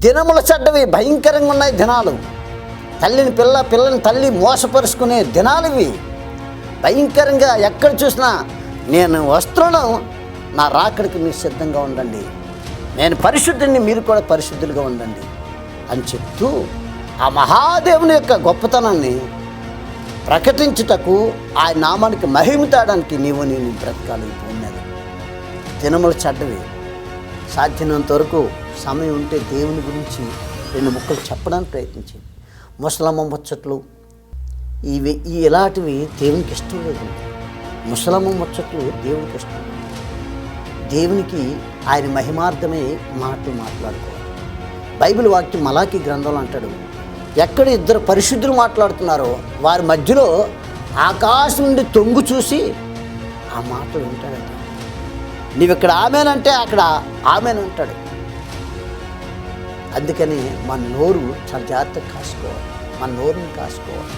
దినముల చెడ్డవి, భయంకరంగా ఉన్నాయి దినాలు. తల్లిని పిల్లని తల్లి మోసపరుచుకునే దినాలు ఇవి. భయంకరంగా ఎక్కడ చూసినా నేను వస్తున్నాను, నా రాకడికి మీరు సిద్ధంగా ఉండండి, నేను పరిశుద్ధుని, మీరు కూడా పరిశుద్ధులుగా ఉండండి అని చెప్తూ ఆ మహాదేవుని యొక్క గొప్పతనాన్ని ప్రకటించుటకు, ఆయన నామానికి మహిమ తేడానికి నేను బ్రతకాలి. ఉన్నది దినములు చెడ్డవి. సాధ్యమైనంత వరకు సమయం ఉంటే దేవుని గురించి 2 ముక్కలు చెప్పడానికి ప్రయత్నించింది. ముసలమ్మ ముచ్చట్లు ఇలాంటివి దేవునికి ఇష్టం లేదు. ముసలమ్మ ముచ్చట్లు దేవునికి ఇష్టం లేదు. దేవునికి ఆయన మహిమార్థమే మాటలు మాట్లాడుకోవాలి. బైబిల్ వాక్యం మలాకి గ్రంథంలో అంటాడు, ఎక్కడ 2 పరిశుద్ధులు మాట్లాడుతున్నారో వారి మధ్యలో ఆకాశం నుండి తొంగు చూసి ఆ మాటలు వింటాడట. నీవు ఇక్కడ ఆమెనంటే అక్కడ ఆమెనంటాడు. అందుకని మన నోరు చాలా జాగ్రత్తగా కాసుకోవాలి, మన నోరుని కాసుకోవాలి.